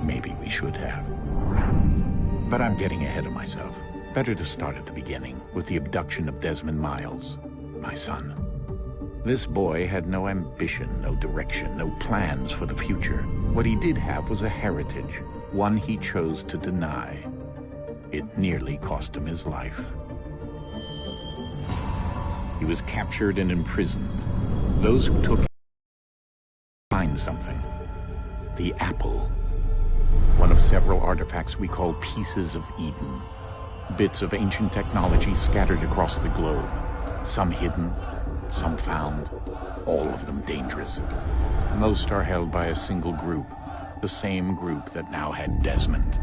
Maybe we should have. But I'm getting ahead of myself. Better to start at the beginning, with the abduction of Desmond Miles, my son. This boy had no ambition, no direction, no plans for the future. What he did have was a heritage, one he chose to deny. It nearly cost him his life. He was captured and imprisoned. Those who took him find something. The apple. One of several artifacts we call pieces of Eden. Bits of ancient technology scattered across the globe. Some hidden, some found, all of them dangerous. Most are held by a single group, the same group that now had Desmond.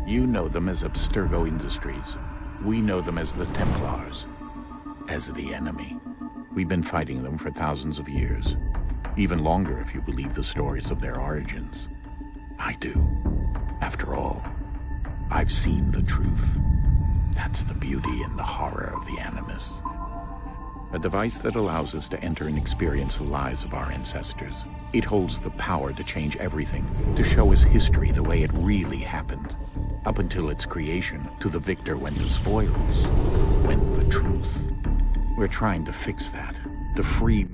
You know them as Abstergo Industries. We know them as the Templars, as the enemy. We've been fighting them for thousands of years, even longer if you believe the stories of their origins. I do. After all, I've seen the truth. That's the beauty and the horror of the Animus. A device that allows us to enter and experience the lives of our ancestors. It holds the power to change everything, to show us history the way it really happened. Up until its creation, to the victor went the spoils, went the truth. We're trying to fix that, to free...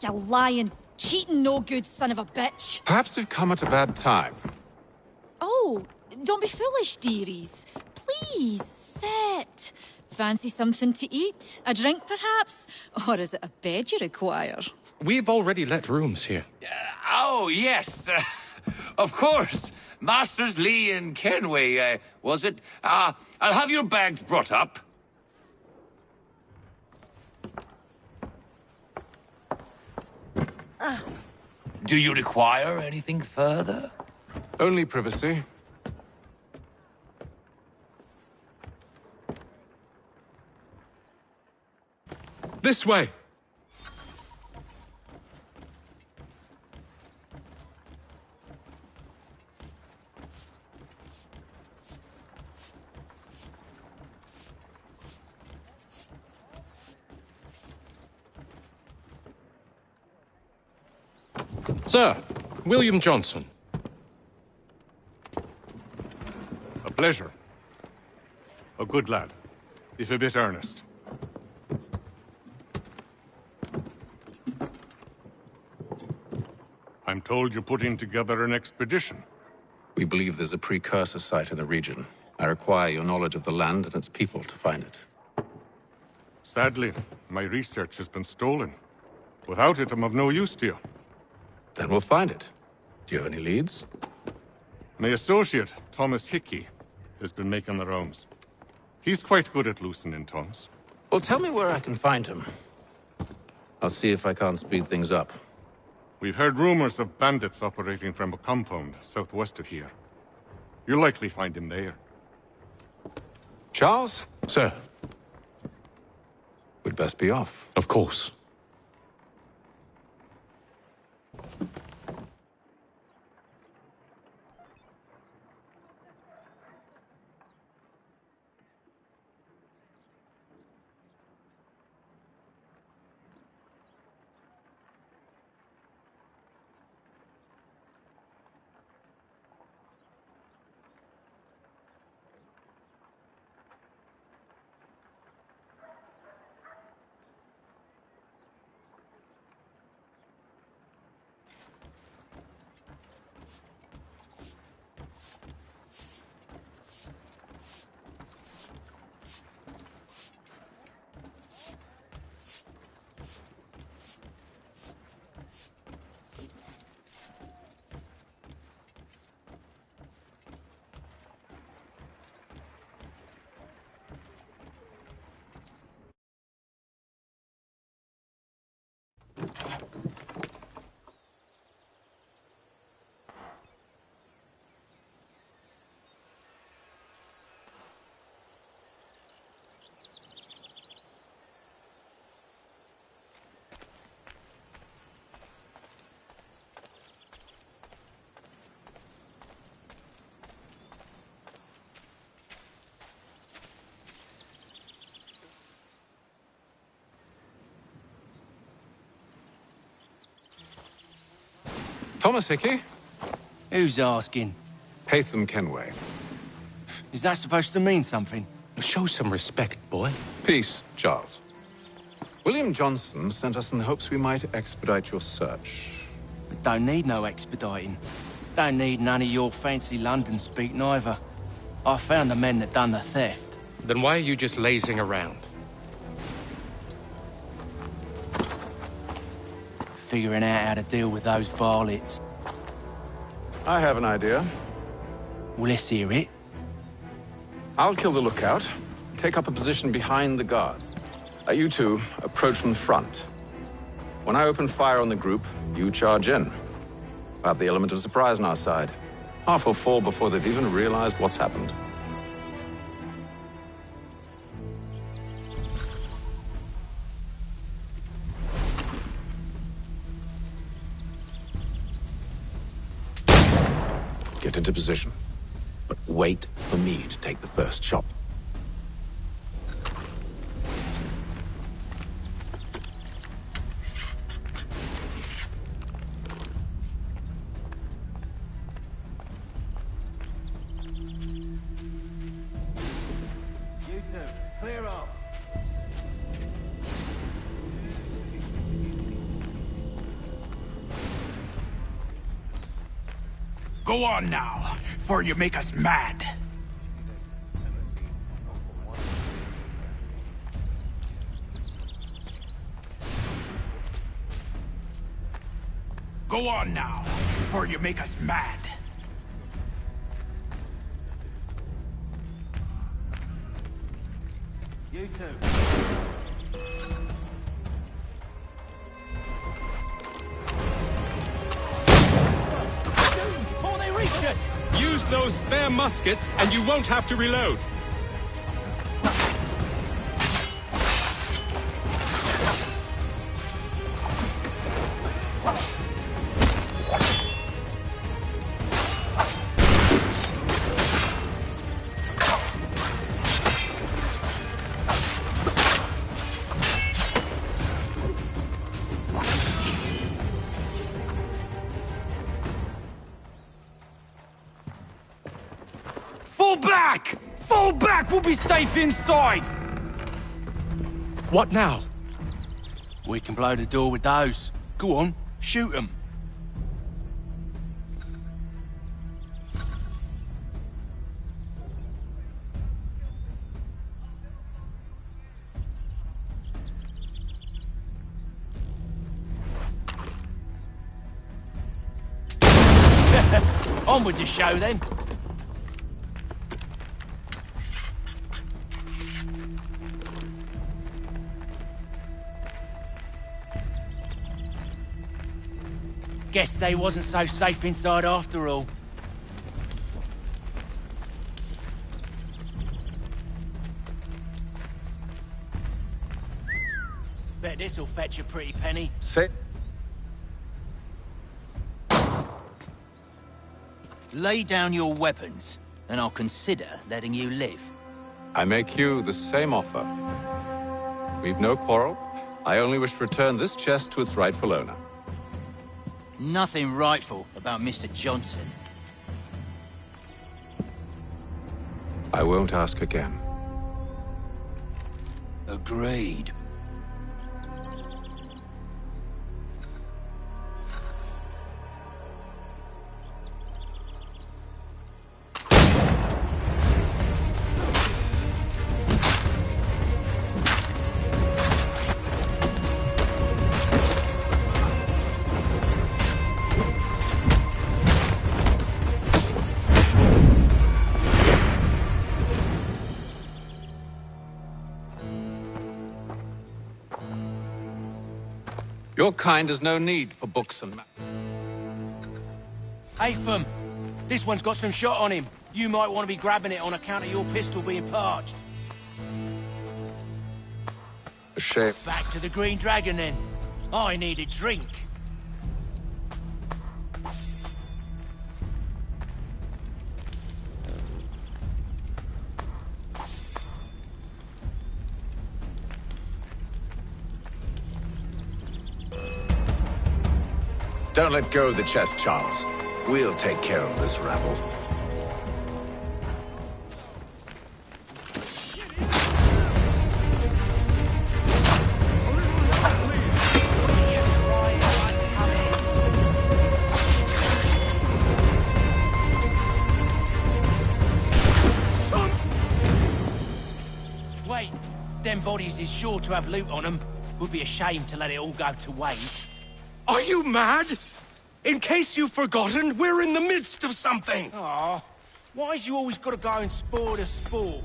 You lying, cheating, no good son of a bitch. Perhaps we've come at a bad time. Oh, don't be foolish, dearies. Please, sit. Fancy something to eat? A drink, perhaps? Or is it a bed you require? We've already let rooms here. Oh, yes. Of course. Masters Lee and Kenway, was it? I'll have your bags brought up. Do you require anything further? Only privacy. This way! Sir, William Johnson. A pleasure. A good lad, if a bit earnest. I'm told you're putting together an expedition. We believe there's a precursor site in the region. I require your knowledge of the land and its people to find it. Sadly, my research has been stolen. Without it, I'm of no use to you. Then we'll find it. Do you have any leads? My associate, Thomas Hickey, has been making the rounds. He's quite good at loosening tongues. Well, tell me where I can find him. I'll see if I can't speed things up. We've heard rumors of bandits operating from a compound southwest of here. You'll likely find him there. Charles? Sir. We'd best be off. Of course. Thomas Hickey? Who's asking? Paytm Kenway. Is that supposed to mean something? Show some respect, boy. Peace, Charles. William Johnson sent us in the hopes we might expedite your search. We don't need no expediting. Don't need none of your fancy London speak neither. I found the men that done the theft. Then why are you just lazing around? Figuring out how to deal with those varlets. I have an idea. Well, let's hear it. I'll kill the lookout, take up a position behind the guards. You two approach from the front. When I open fire on the group, you charge in. We'll have the element of surprise on our side. Half will fall before they've even realized what's happened. Get into position. But wait for me to take the first shot. You two, clear off. Go on now, before you make us mad. Go on now, before you make us mad. You two. Before they reach us! Use those spare muskets, and you won't have to reload. Fall back! Fall back! We'll be safe inside! What now? We can blow the door with those. Go on, shoot them. On with the show then. Guess they wasn't so safe inside after all. Bet this'll fetch a pretty penny. Say... Lay down your weapons, and I'll consider letting you live. I make you the same offer. We've no quarrel. I only wish to return this chest to its rightful owner. Nothing rightful about Mr. Johnson. I won't ask again. Agreed. Your kind has no need for books and maps. Atham, this one's got some shot on him. You might want to be grabbing it on account of your pistol being parched. A shame. Back to the Green Dragon then. I need a drink. Don't let go of the chest, Charles. We'll take care of this rabble. Wait, them bodies is sure to have loot on them. Would be a shame to let it all go to waste. Are you mad? In case you've forgotten, we're in the midst of something! Aw, why's you always gotta go and spoil the sport?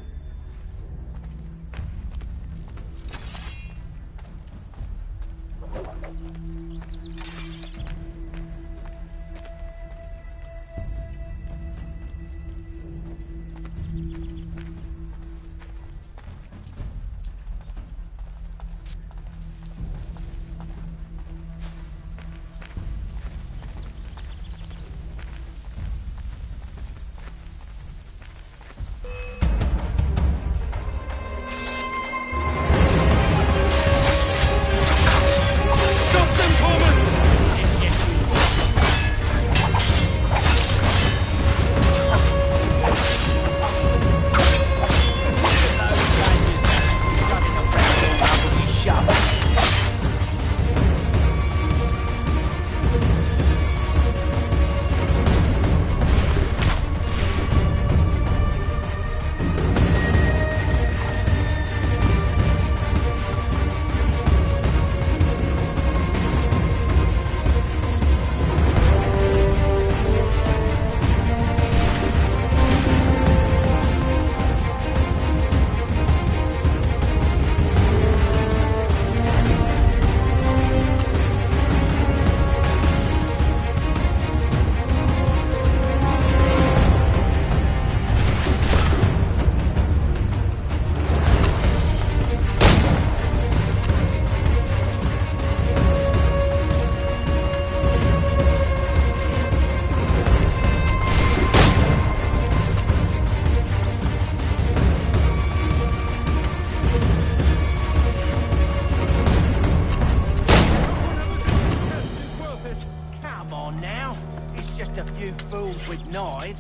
With knives,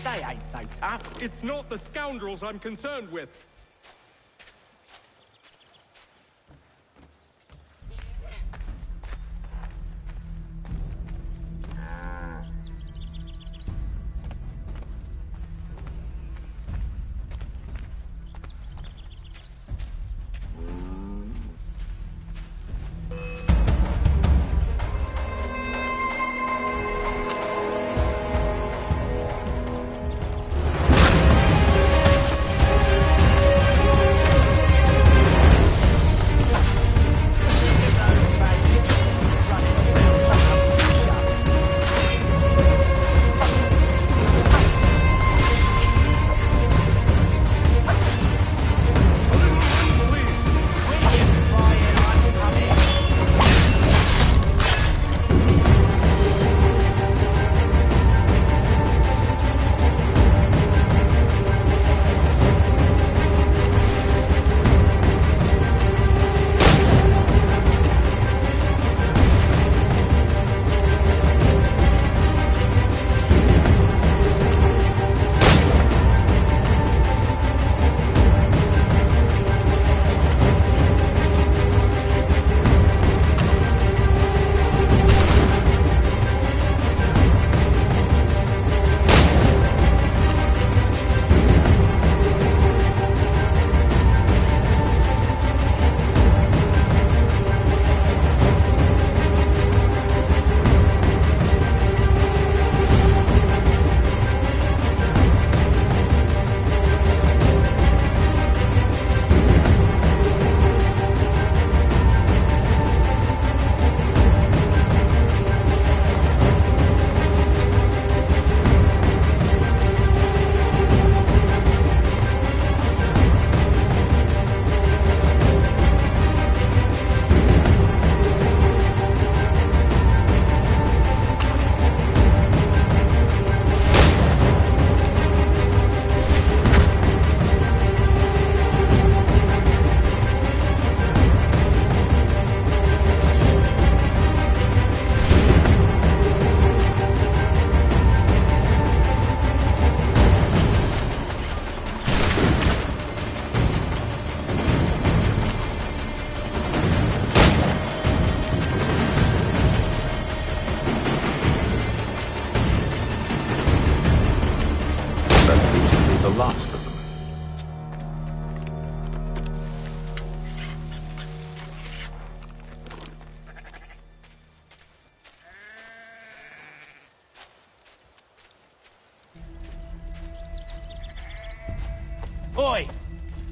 they ain't so tough. It's not the scoundrels I'm concerned with.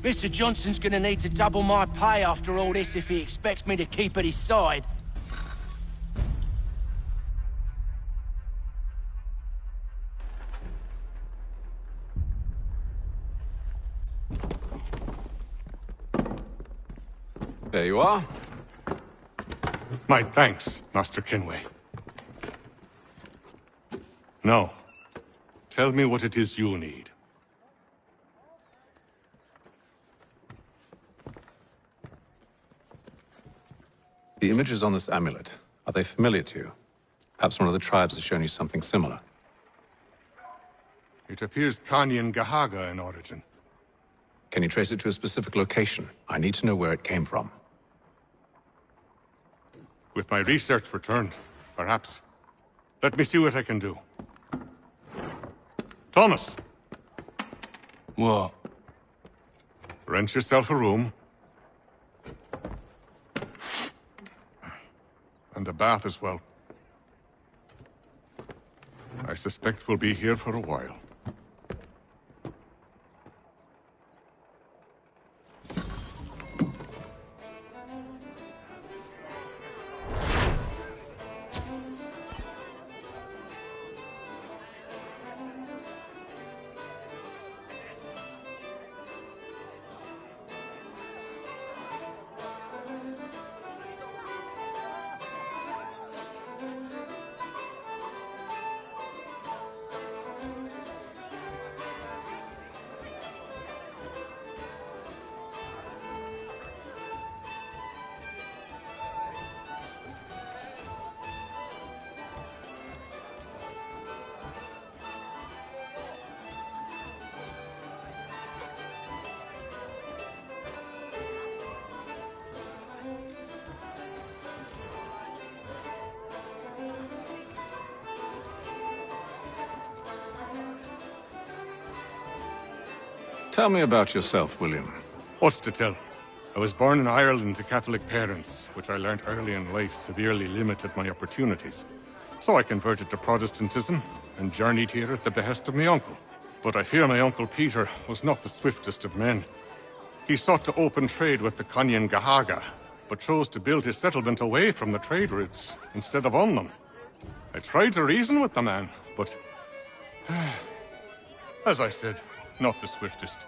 Mr. Johnson's gonna need to double my pay after all this if he expects me to keep at his side. There you are. My thanks, Master Kenway. Now, tell me what it is you need. The images on this amulet, are they familiar to you? Perhaps one of the tribes has shown you something similar. It appears Kanyan Gahaga in origin. Can you trace it to a specific location? I need to know where it came from. With my research returned, perhaps. Let me see what I can do. Thomas! What? Rent yourself a room. And a bath as well. I suspect we'll be here for a while. Tell me about yourself, William. What's to tell? I was born in Ireland to Catholic parents, which I learnt early in life severely limited my opportunities. So I converted to Protestantism and journeyed here at the behest of my uncle. But I fear my uncle Peter was not the swiftest of men. He sought to open trade with the Kanyan Gahaga, but chose to build his settlement away from the trade routes instead of on them. I tried to reason with the man, but as I said, not the swiftest.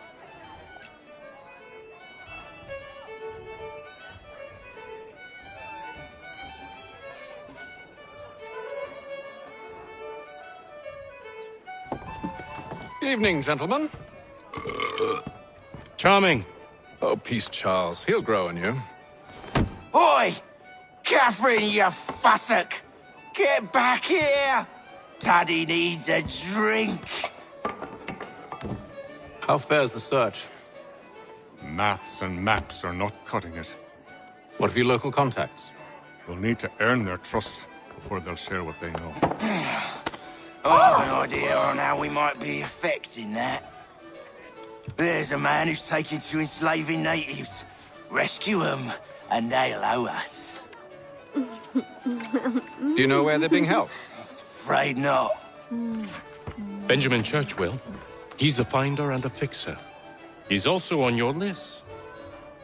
Evening, gentlemen. Charming. Oh, peace, Charles. He'll grow on you. Oi! Catherine, you fussock! Get back here! Tuddy needs a drink. How fares the search? Maths and maps are not cutting it. What of your local contacts? We'll need to earn their trust before they'll share what they know. I have an idea on how we might be affecting that. There's a man who's taken to enslaving natives. Rescue them, and they'll owe us. Do you know where they're being held? Afraid not. Benjamin Church will. He's a finder and a fixer. He's also on your list.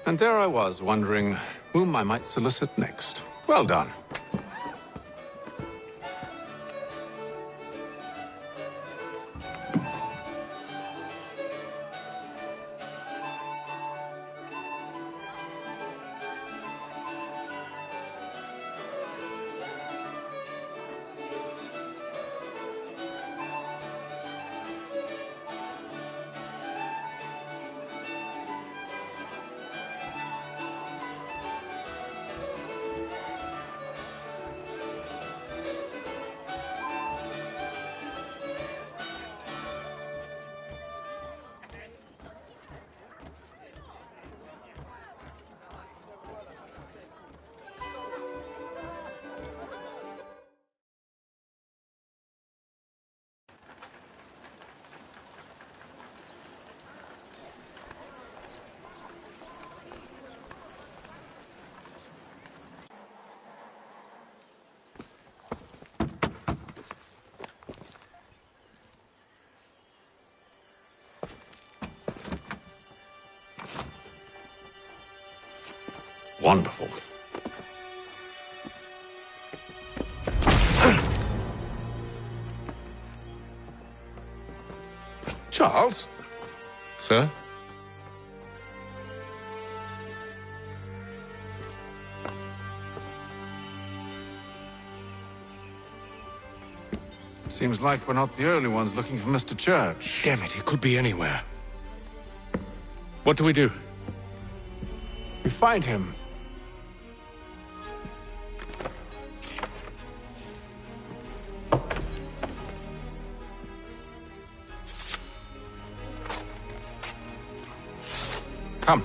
And there I was, wondering whom I might solicit next. Well done. Wonderful. Charles? Sir? Seems like we're not the only ones looking for Mr. Church. Damn it, he could be anywhere. What do we do? We find him. Come.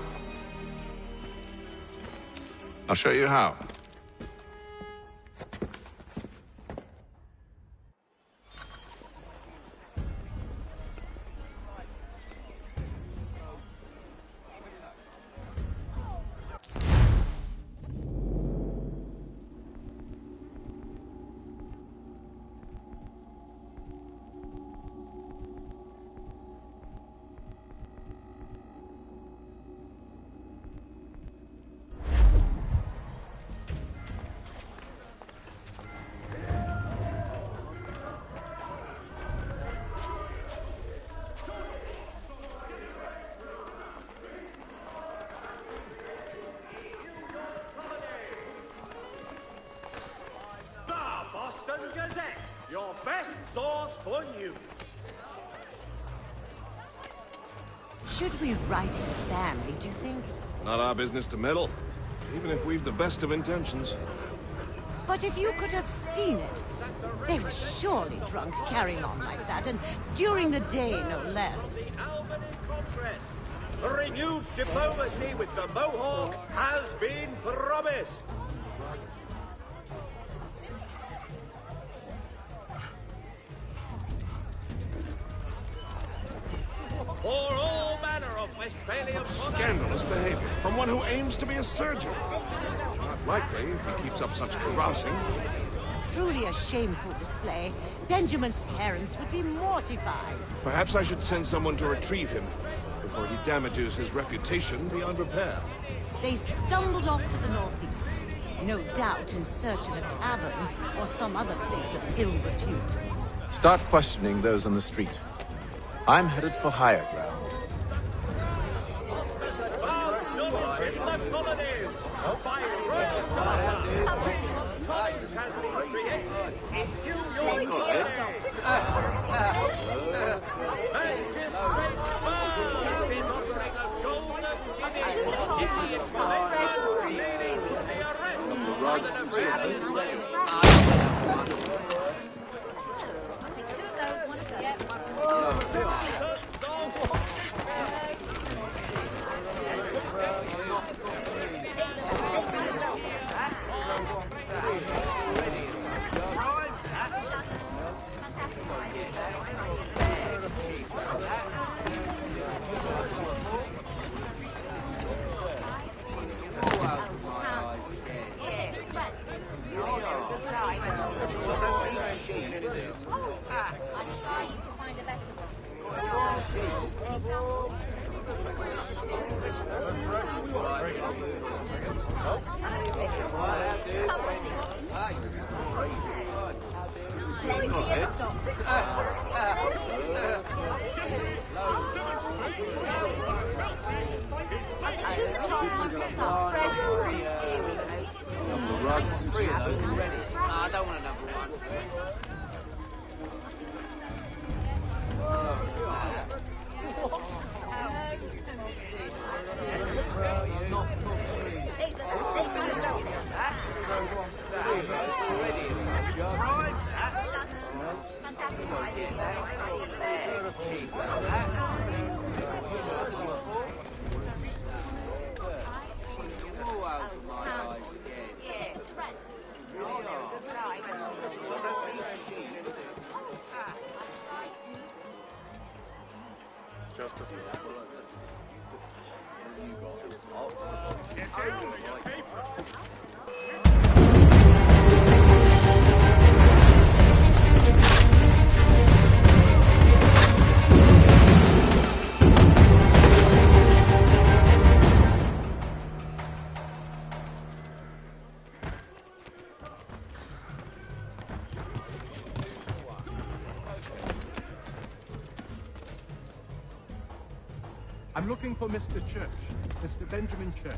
I'll show you how. Your best source for news. Should we write his family, do you think? Not our business to meddle, even if we've the best of intentions. But if you could have seen it, they were surely drunk carrying on like that, and during the day, no less. A renewed diplomacy with the Mohawk has been promised. For all manner of Westphalian Scandalous behavior from one who aims to be a surgeon. Not likely if he keeps up such carousing. Truly a shameful display. Benjamin's parents would be mortified. Perhaps I should send someone to retrieve him before he damages his reputation beyond repair. They stumbled off to the northeast, no doubt in search of a tavern or some other place of ill repute. Start questioning those on the street. I'm headed for higher ground. College has been created in New York City. Magistrate Barnes is offering a golden guinea for any information leading to the arrest of an I don't want another one. I'm looking for Mr. Church. Mr. Benjamin Church.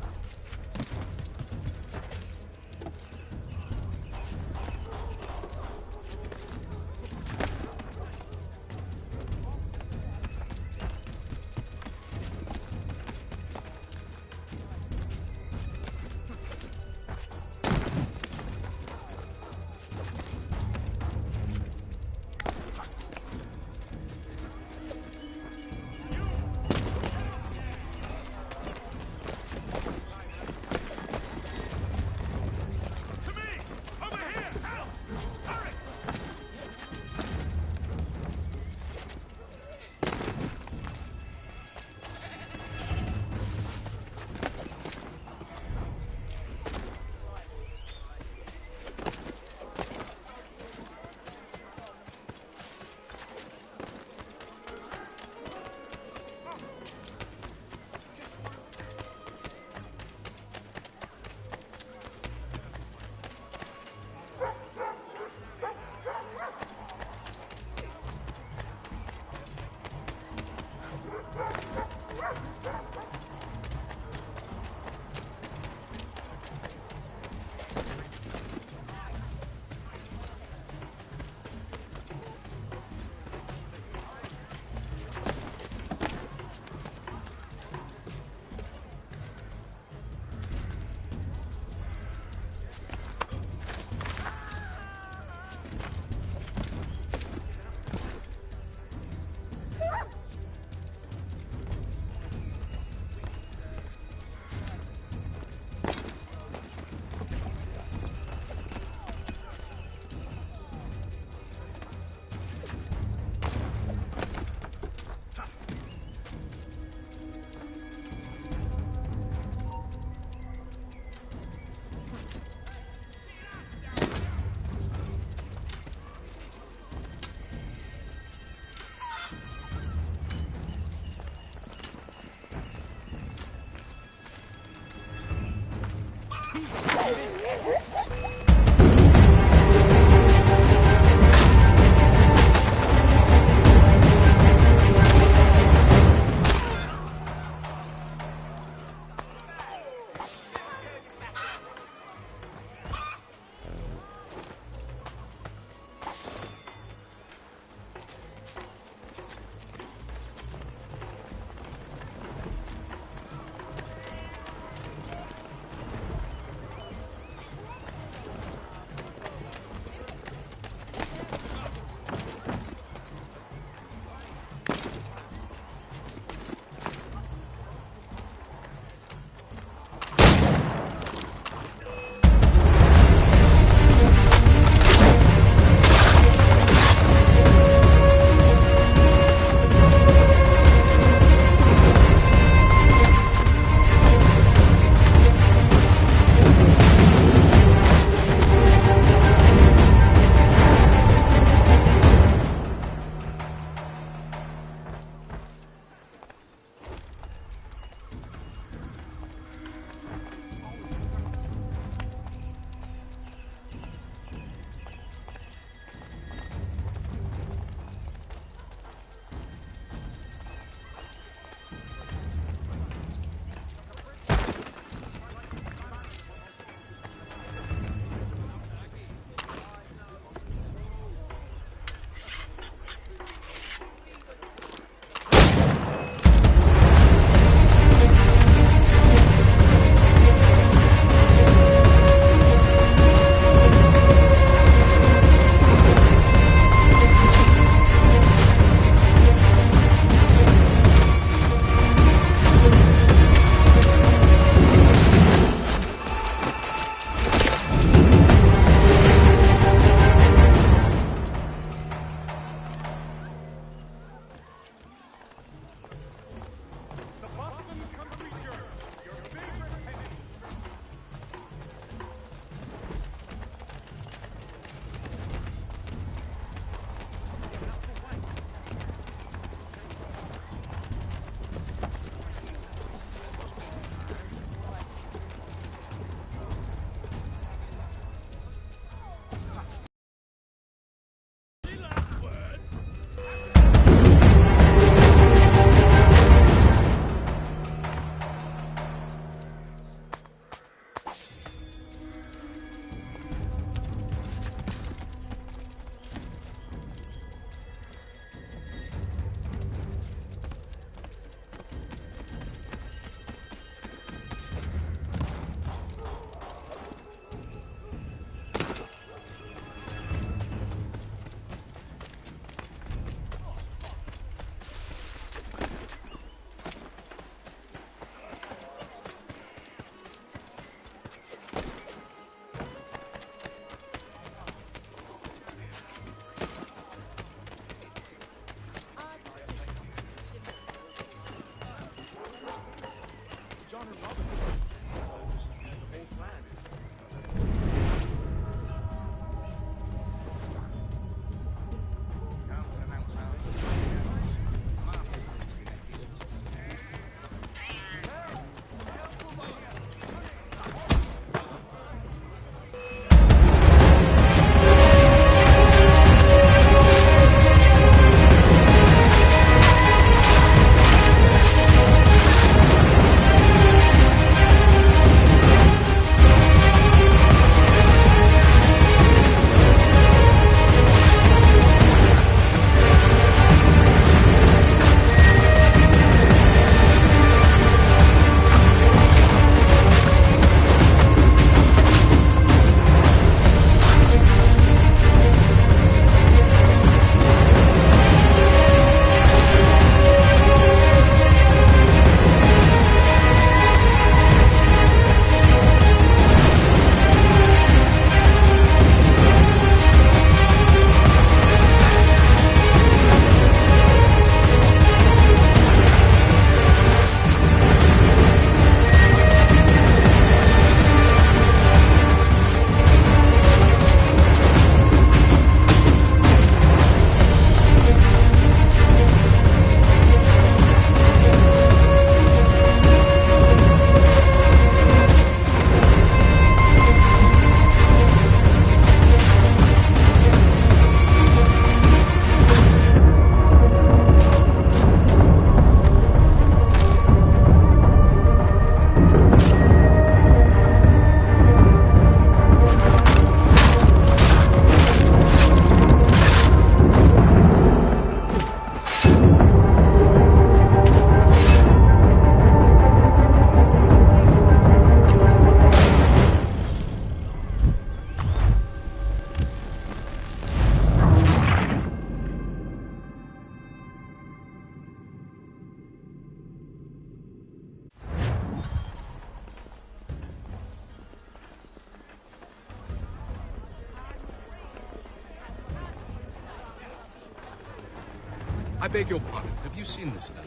I beg your pardon. Have you seen this man?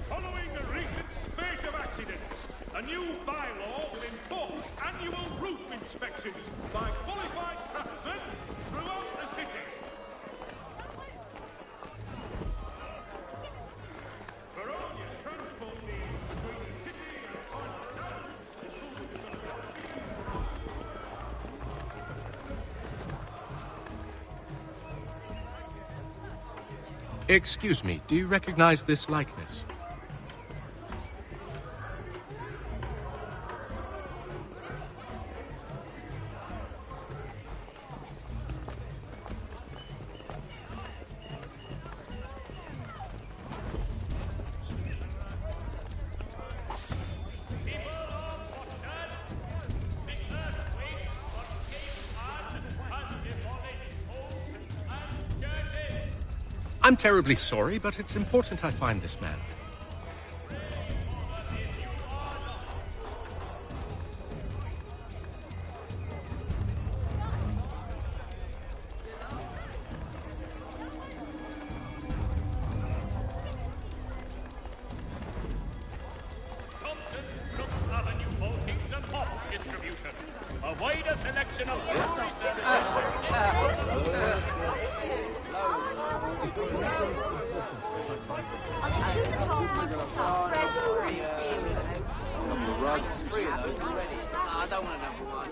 Following the recent spate of accidents, a new bylaw will enforce annual roof inspections by qualified craftsmen throughout the city. For all your transport needs between the city and final town, Excuse me, do you recognize this likeness? I'm terribly sorry, but it's important I find this man. Avenue Maltings and Hop distribution. A wider selection of grocery I don't want another one.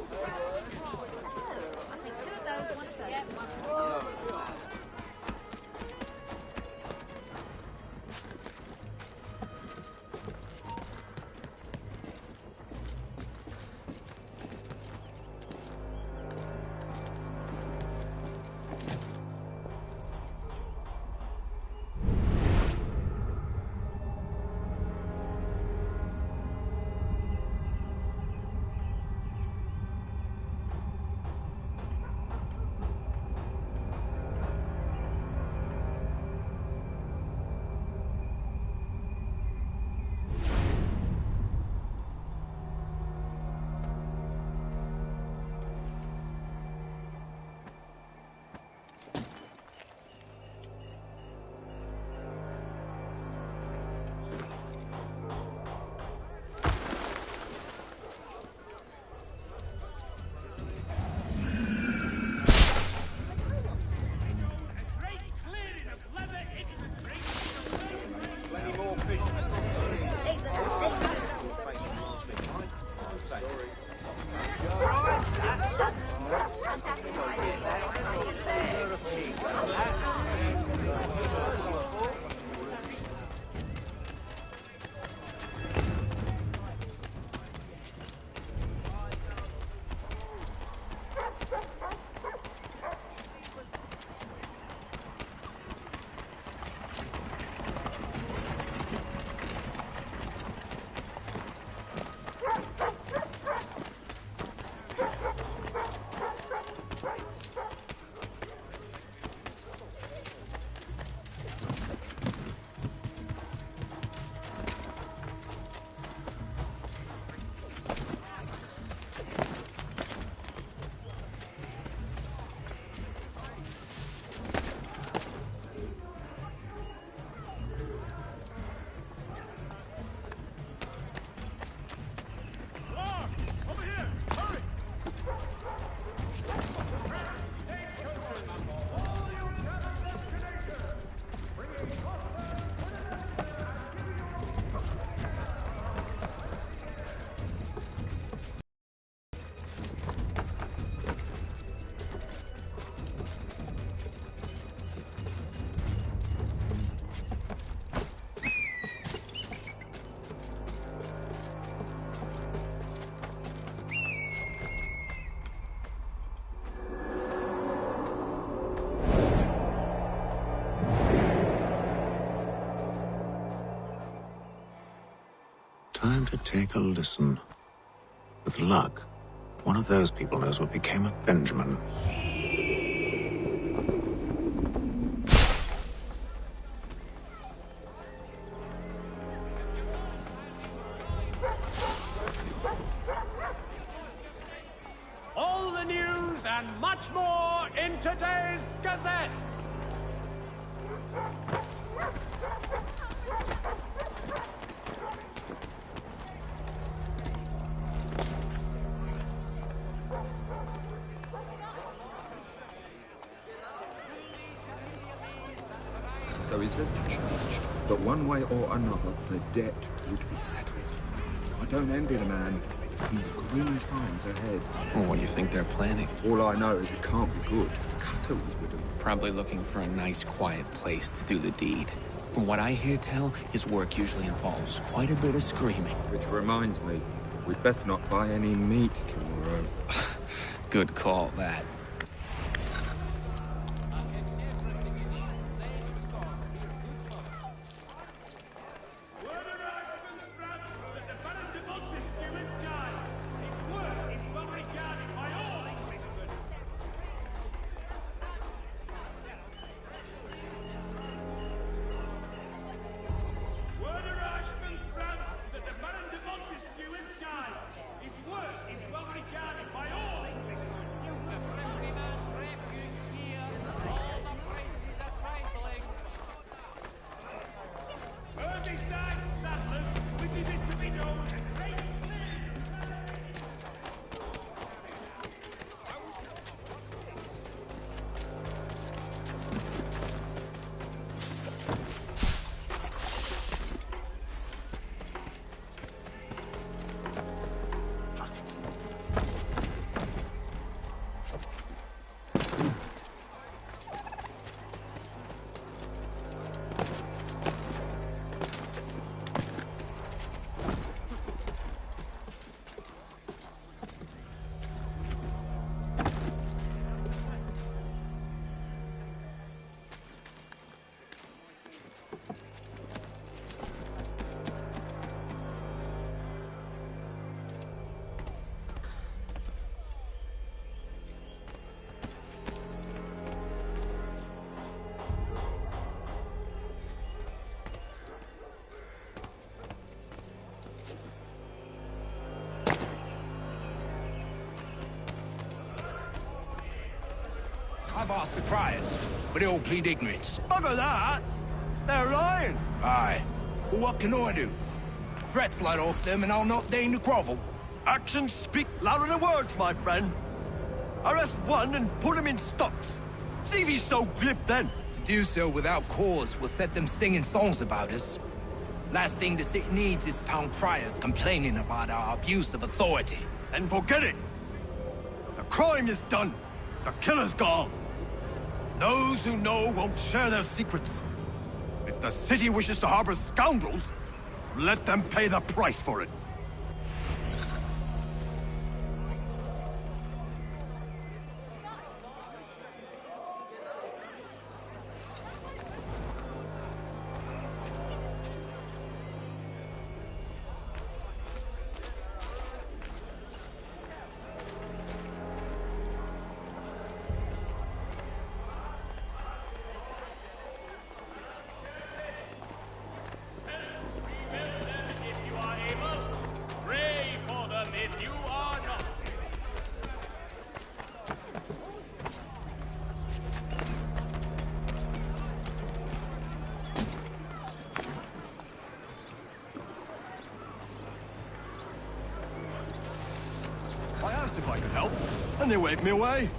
Time to take a listen. With luck, one of those people knows what became of Benjamin. All the news and much more in today's Gazette. know is there's a church, but one way or another, the debt would be settled. I don't envy the man. He's grim times ahead. Well, what do you think they're planning? All I know is it can't be good. Cutter was with him. Probably looking for a nice, quiet place to do the deed. From what I hear tell, his work usually involves quite a bit of screaming. Which reminds me, we'd best not buy any meat tomorrow. Good call, that. I've asked the criers, but they all plead ignorance. Bugger that! They're lying! Aye. Well, what can I do? Threats let off them and I'll not deign to grovel. Actions speak louder than words, my friend. Arrest one and put him in stocks. See if he's so glib then. To do so without cause will set them singing songs about us. Last thing the city needs is town criers complaining about our abuse of authority. And forget it. The crime is done. The killer's gone. Those who know won't share their secrets. If the city wishes to harbor scoundrels, let them pay the price for it. I asked if I could help, and they waved me away.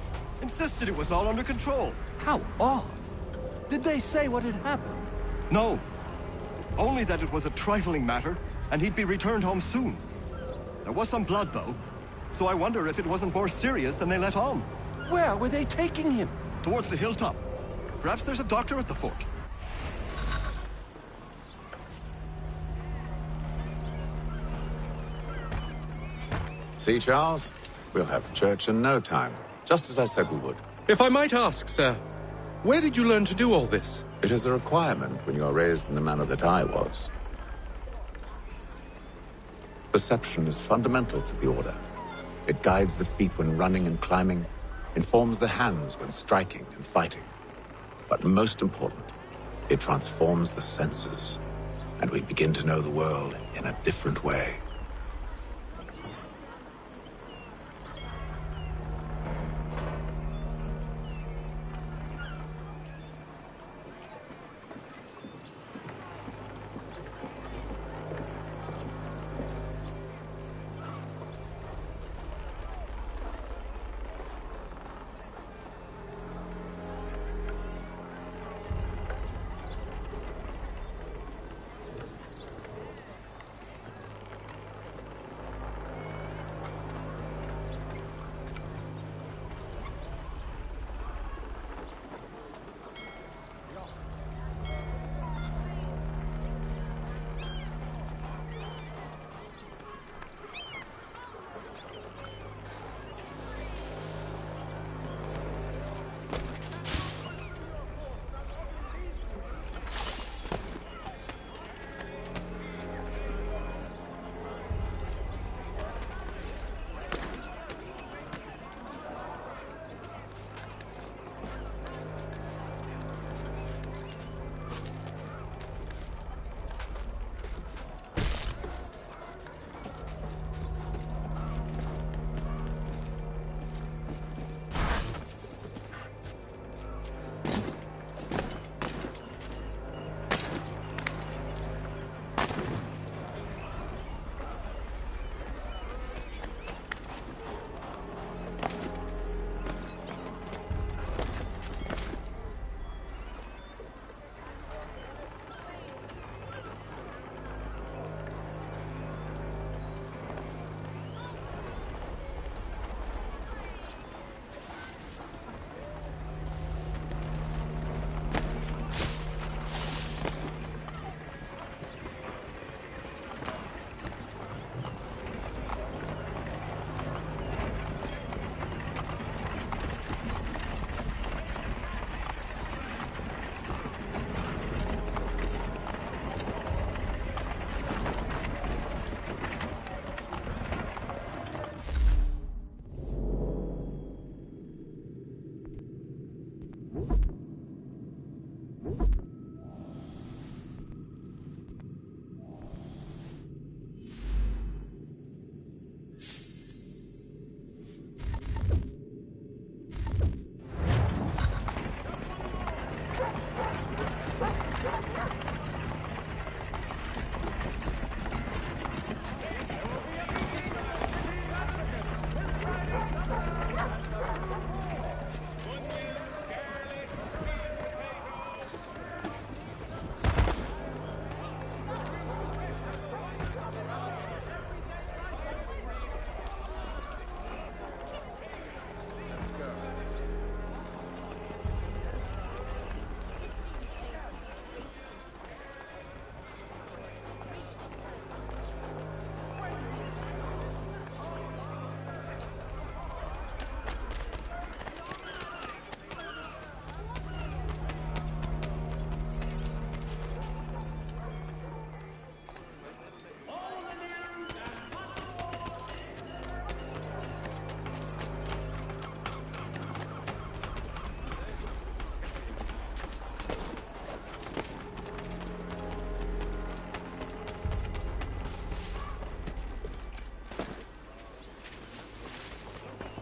Insisted it was all under control. How odd. Did they say what had happened? No. Only that it was a trifling matter, and he'd be returned home soon. There was some blood, though, so I wonder if it wasn't more serious than they let on. Where were they taking him? Towards the hilltop. Perhaps there's a doctor at the fort. See, Charles? We'll have church in no time, just as I said we would. If I might ask, sir, where did you learn to do all this? It is a requirement when you are raised in the manner that I was. Perception is fundamental to the Order. It guides the feet when running and climbing, informs the hands when striking and fighting. But most important, it transforms the senses, and we begin to know the world in a different way.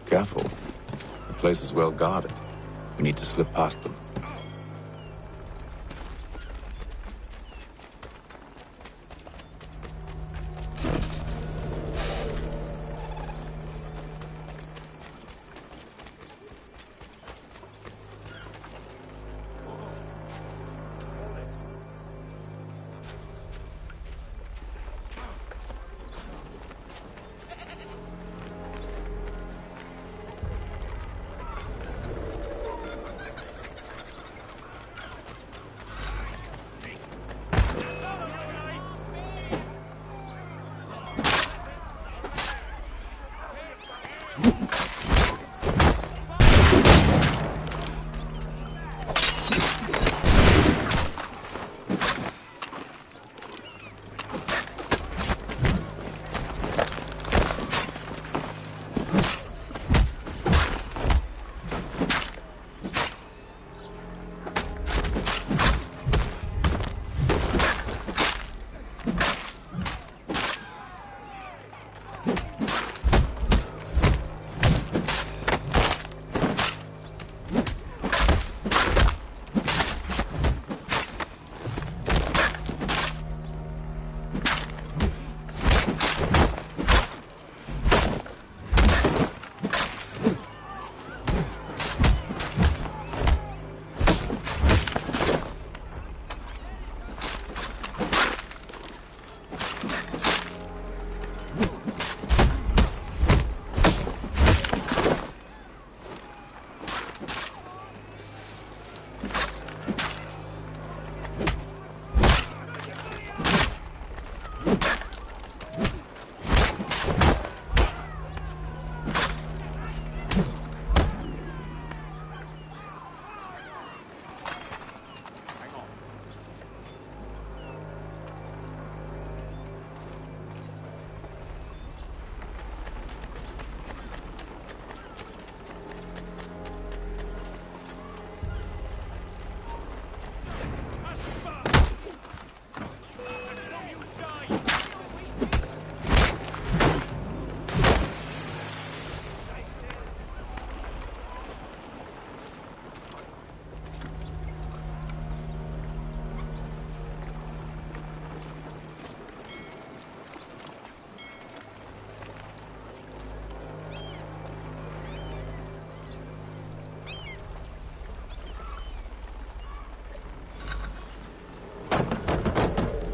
Careful. The place is well guarded. We need to slip past them.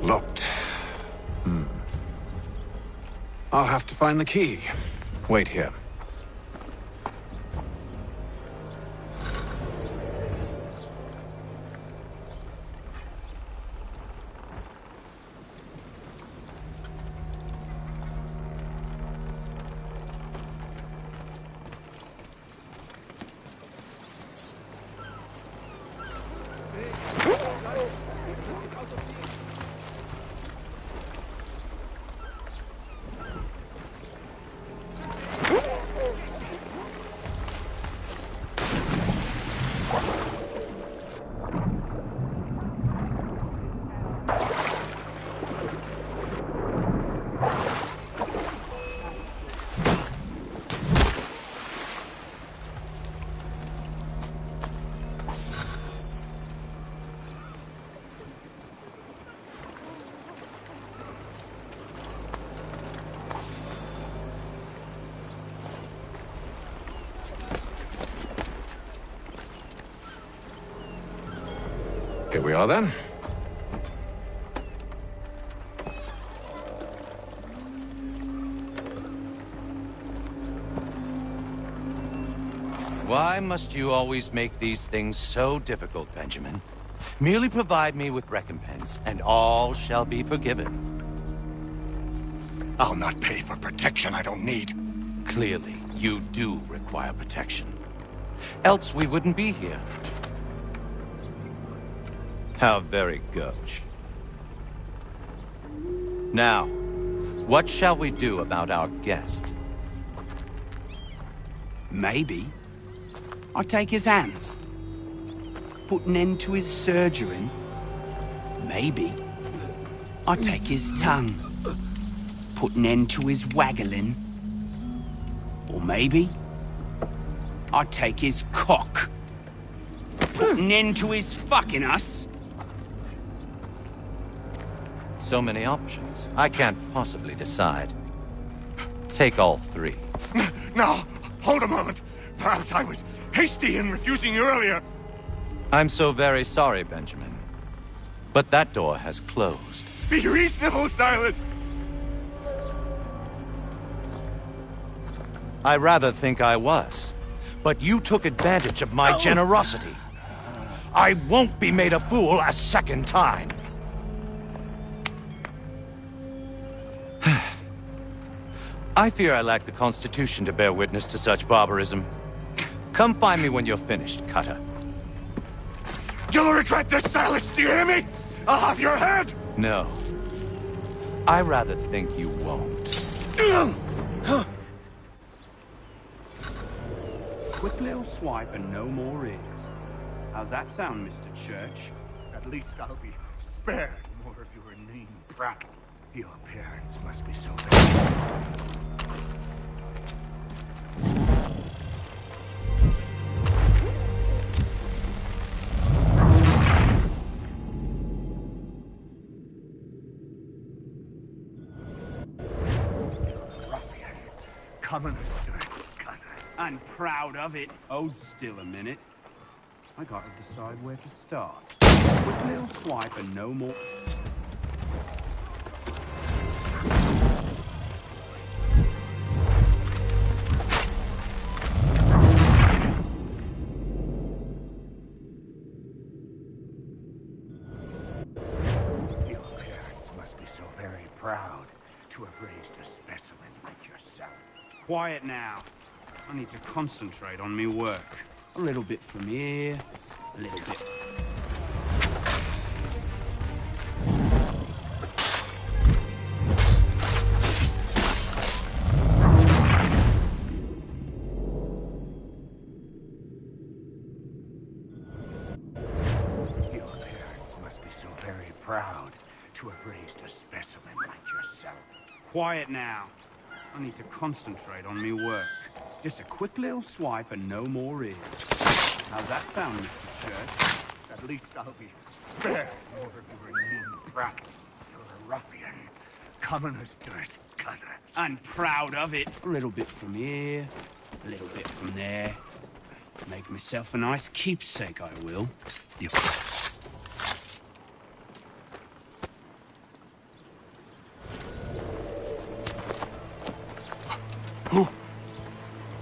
Locked. I'll have to find the key. Wait here. Here we are, then. Why must you always make these things so difficult, Benjamin? Merely provide me with recompense, and all shall be forgiven. I'll not pay for protection I don't need. Clearly, you do require protection. Else we wouldn't be here. How very gauche. Now, what shall we do about our guest? Maybe I take his hands, put an end to his surgering. Maybe I take his tongue, put an end to his waggling. Or maybe I'd take his cock. Put an end to his fucking us. So many options. I can't possibly decide. Take all three. No, hold a moment. Perhaps I was hasty in refusing you earlier. I'm so very sorry, Benjamin. But that door has closed. Be reasonable, Silas! I rather think I was. But you took advantage of my generosity. I won't be made a fool a second time. I fear I lack the constitution to bear witness to such barbarism. Come find me when you're finished, Cutter. You'll regret this, Silas, do you hear me? I'll have your head! No. I rather think you won't. Quick little swipe and no more is. How's that sound, Mr. Church? At least I'll be spared more of your name prattle. Your parents must be so bad. Coming I'm proud of it. Hold still a minute. I gotta decide where to start. Quick little swipe and no more. Your parents must be so very proud to have raised a specimen like yourself. Quiet now. I need to concentrate on me work. A little bit from here, a little bit. Your parents must be so very proud to have raised a specimen like yourself. Quiet now. I need to concentrate on me work. Just a quick little swipe and no more is. How's that sound, Mr. Church? At least I'll be spared more of your mean prattle. You're a ruffian, commoner's dirt cutter. I'm proud of it. A little bit from here, a little bit from there. Make myself a nice keepsake, I will. You...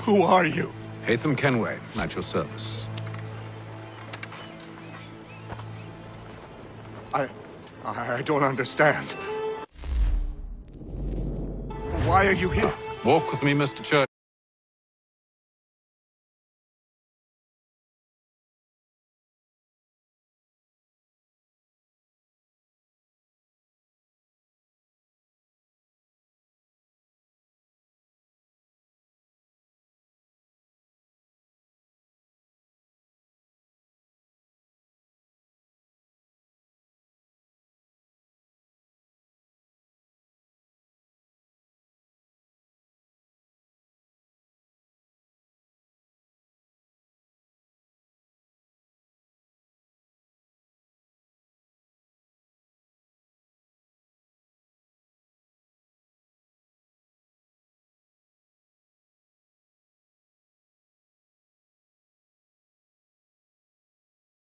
Who are you? Hatham Kenway, at your service. I don't understand. Why are you here? Walk with me, Mr. Church.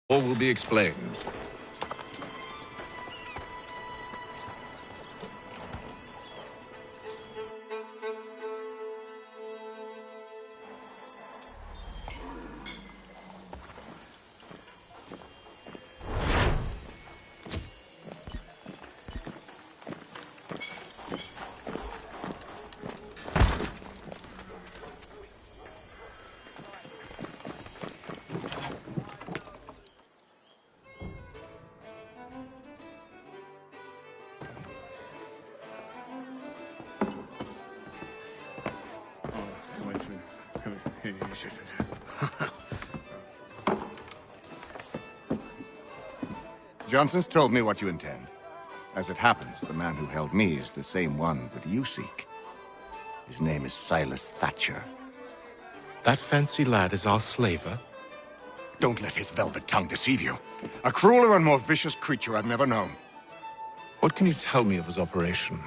All will be explained. Johnson's told me what you intend. As it happens, the man who held me is the same one that you seek. His name is Silas Thatcher. That fancy lad is our slaver? Don't let his velvet tongue deceive you. A crueler and more vicious creature I've never known. What can you tell me of his operation?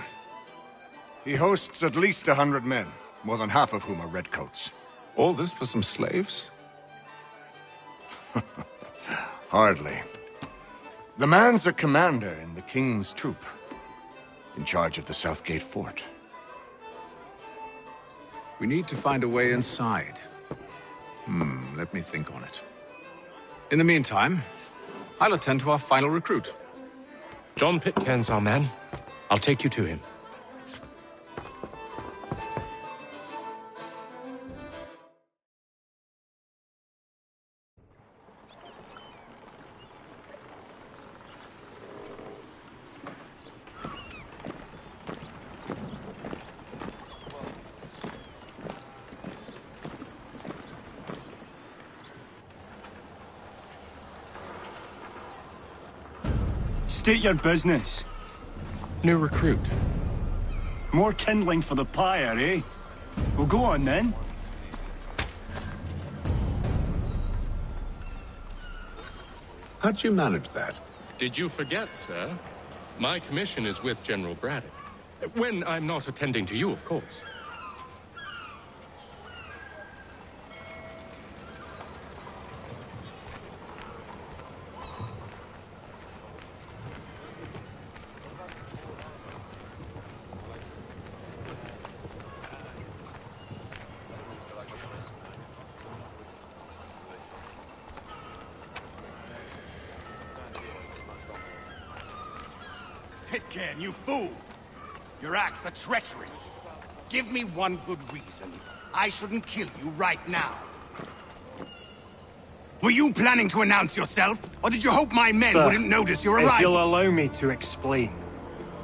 He hosts at least 100 men, more than half of whom are redcoats. All this for some slaves? Hardly. The man's a commander in the king's troop, in charge of the Southgate fort. We need to find a way inside. Let me think on it. In the meantime, I'll attend to our final recruit. John Pitcairn's our man. I'll take you to him. State your business. New recruit. More kindling for the pyre, eh? Well, go on then. How'd you manage that? Did you forget, sir? My commission is with General Braddock. When I'm not attending to you, of course. Pitcairn, you fool! Your acts are treacherous. Give me one good reason I shouldn't kill you right now. Were you planning to announce yourself, or did you hope my men Sir, wouldn't notice your arrival? If you'll allow me to explain.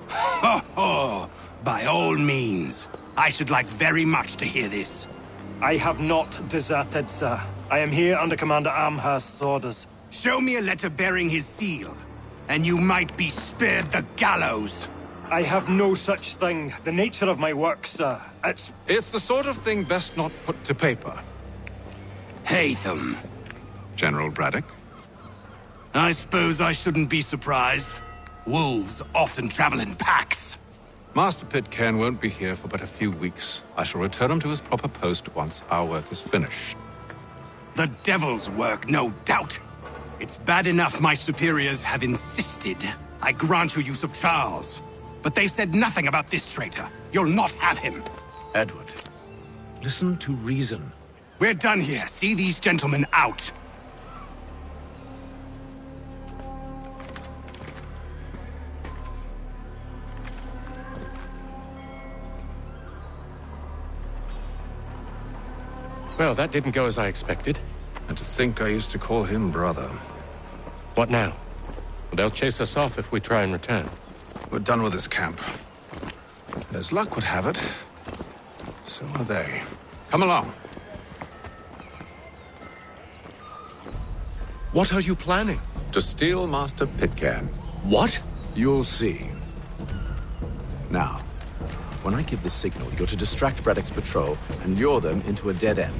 Ho ho! By all means. I should like very much to hear this. I have not deserted, sir. I am here under Commander Amherst's orders. Show me a letter bearing his seal, and you might be spared the gallows. I have no such thing. The nature of my work, sir, It's the sort of thing best not put to paper. Haytham. General Braddock? I suppose I shouldn't be surprised. Wolves often travel in packs. Master Pitcairn won't be here for but a few weeks. I shall return him to his proper post once our work is finished. The devil's work, no doubt. It's bad enough my superiors have insisted I grant you use of Charles. But they said nothing about this traitor. You'll not have him. Edward, listen to reason. We're done here. See these gentlemen out. Well, that didn't go as I expected. And to think I used to call him brother. What now? They'll chase us off if we try and return. We're done with this camp. As luck would have it, so are they. Come along. What are you planning? To steal Master Pitcairn. What? You'll see. Now, when I give the signal, you're to distract Braddock's patrol and lure them into a dead end.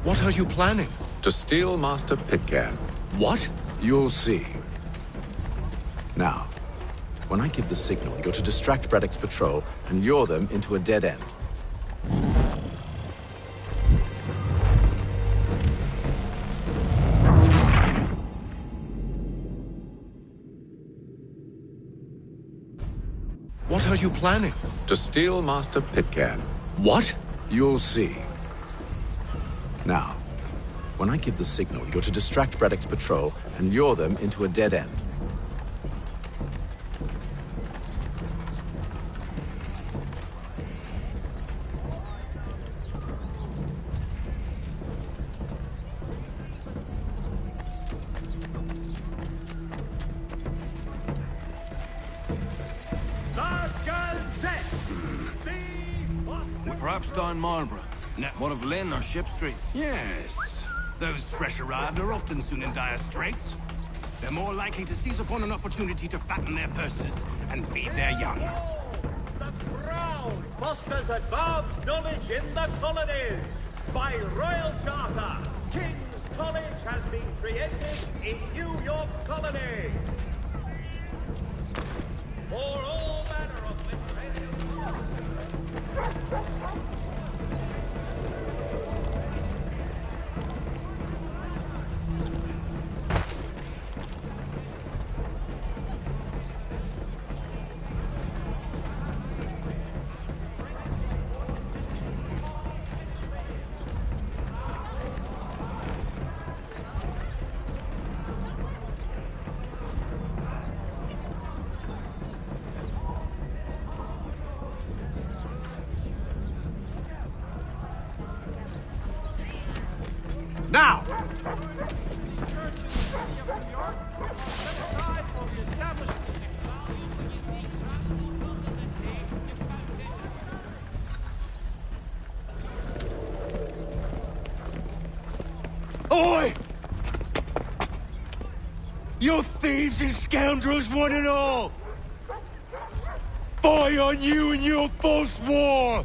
What are you planning? To steal Master Pitcairn. What? You'll see. Now, when I give the signal, you're to distract Braddock's patrol and lure them into a dead end. What are you planning? To steal Master Pitcairn. What? You'll see. Now, when I give the signal, you're to distract Braddock's patrol and lure them into a dead end. Perhaps down Marlborough. One of Lynn or Ship Street. Yes. Those fresh arrived are often soon in dire straits. They're more likely to seize upon an opportunity to fatten their purses and feed their young. The Crown fosters advanced knowledge in the colonies. By royal charter, King's College has been created in New York Colony. For all manner of Now! Oi! You thieves and scoundrels, one and all! Fie on you and your false war!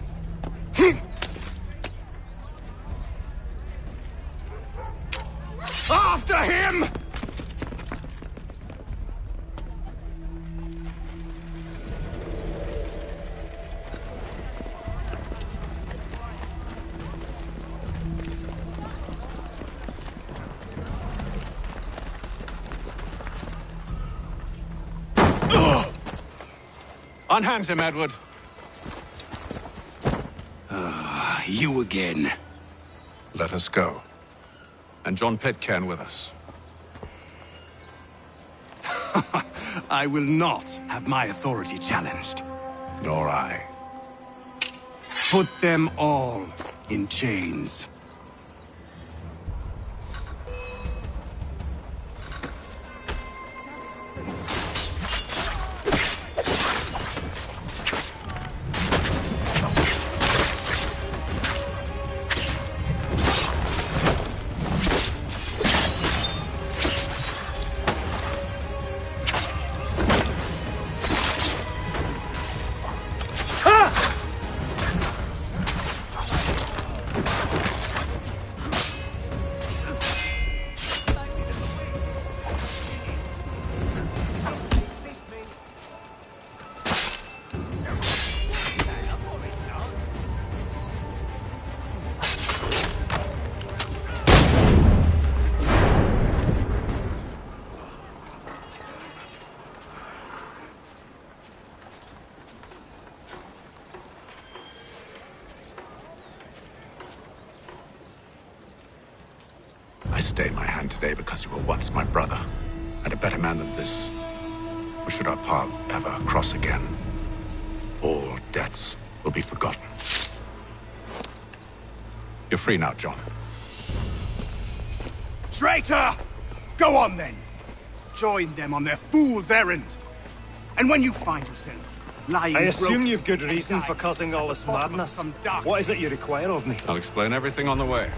After him! Unhand him, Edward. You again. Let us go. And John Pitcairn with us. I will not have my authority challenged. Nor I. Put them all in chains. I stay my hand today because you were once my brother, and a better man than this. Or should our paths ever cross again, all debts will be forgotten. You're free now, John. Traitor! Go on then! Join them on their fool's errand. And when you find yourself lying I assume broken you've good reason for causing all this madness. What is it you require of me? I'll explain everything on the way.